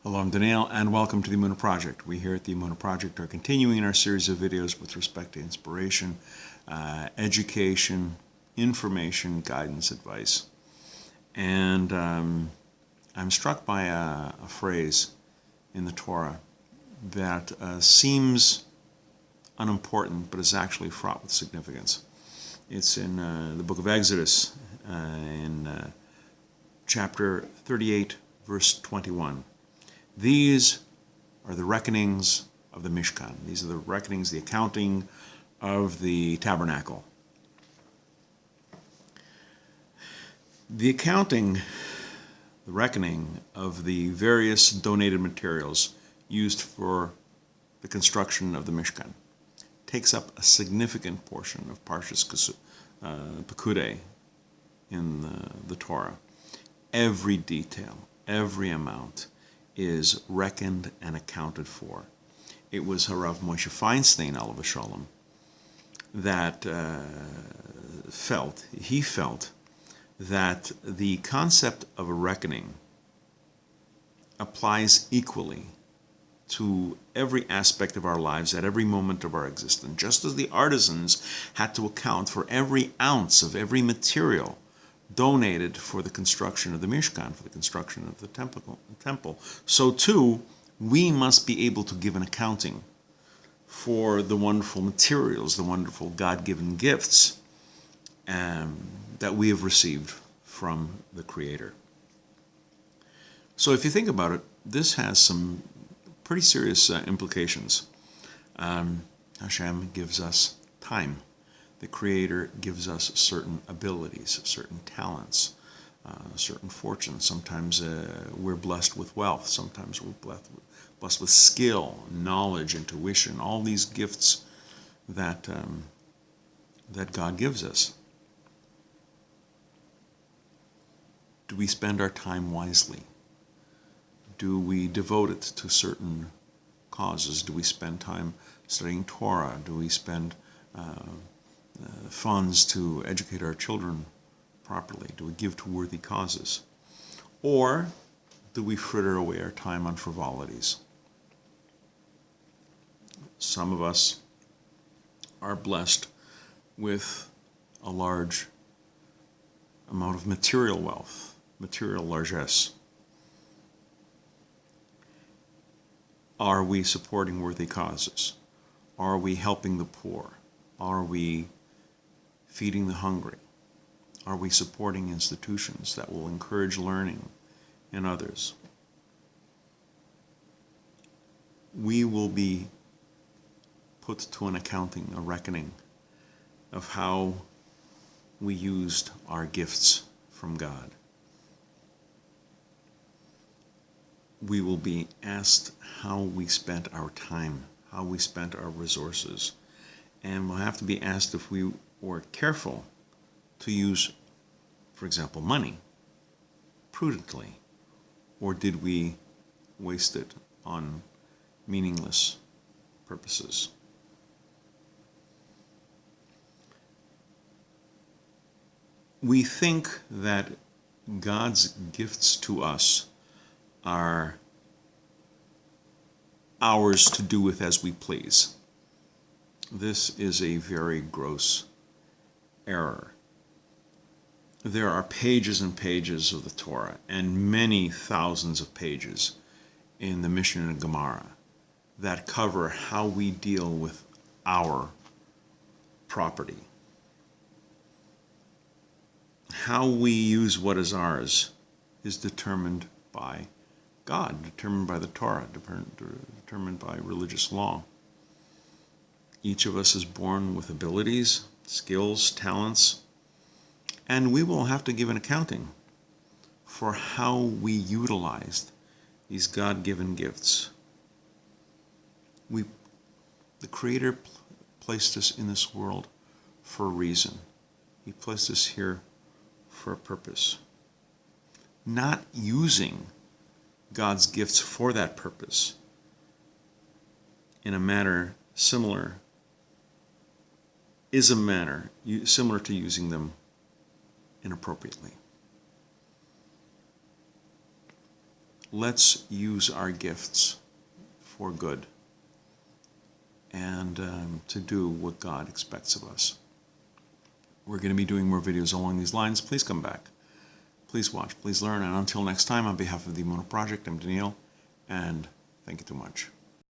Hello, I'm Daniel, and welcome to the Emunah Project. We here at the Emunah Project are continuing our series of videos with respect to inspiration, education, information, guidance, advice. And I'm struck by a phrase in the Torah that seems unimportant, but is actually fraught with significance. It's in the book of Exodus, in chapter 38, verse 21. These are the reckonings of the Mishkan. These are the reckonings, the accounting of the Tabernacle. The accounting, the reckoning of the various donated materials used for the construction of the Mishkan takes up a significant portion of Parshas Pekudei in the Torah. Every detail, every amount is reckoned and accounted for. It was Harav Moshe Feinstein, alav shalom, that felt that the concept of a reckoning applies equally to every aspect of our lives at every moment of our existence. Just as the artisans had to account for every ounce of every material donated for the construction of the Mishkan, for the construction of the temple, so too we must be able to give an accounting for the wonderful materials, the wonderful God-given gifts that we have received from the Creator. So if you think about it, this has some pretty serious implications. Hashem gives us time. The Creator gives us certain abilities, certain talents, certain fortunes. Sometimes we're blessed with wealth. Sometimes we're blessed with skill, knowledge, intuition, all these gifts that God gives us. Do we spend our time wisely? Do we devote it to certain causes? Do we spend time studying Torah? Do we spend funds to educate our children properly? Do we give to worthy causes? Or do we fritter away our time on frivolities? Some of us are blessed with a large amount of material wealth, material largesse. Are we supporting worthy causes? Are we helping the poor? Are we feeding the hungry? Are we supporting institutions that will encourage learning in others? We will be put to an accounting, a reckoning of how we used our gifts from God. We will be asked how we spent our time, how we spent our resources, and we'll have to be asked if we were careful to use, for example, money prudently, or did we waste it on meaningless purposes? We think that God's gifts to us are ours to do with as we please. This is a very gross error. There are pages and pages of the Torah and many thousands of pages in the Mishnah and Gemara that cover how we deal with our property. How we use what is ours is determined by God, determined by the Torah, determined by religious law. Each of us is born with abilities, skills, talents, and we will have to give an accounting for how we utilized these God-given gifts. The Creator placed us in this world for a reason. He placed us here for a purpose. Not using God's gifts for that purpose in a manner similar is a manner similar to using them inappropriately. let's use our gifts for good and to do what God expects of us. We're going to be doing more videos along these lines. Please come back. Please watch. Please learn. And until next time, on behalf of the Emunah Project, I'm Daniel, and thank you too much.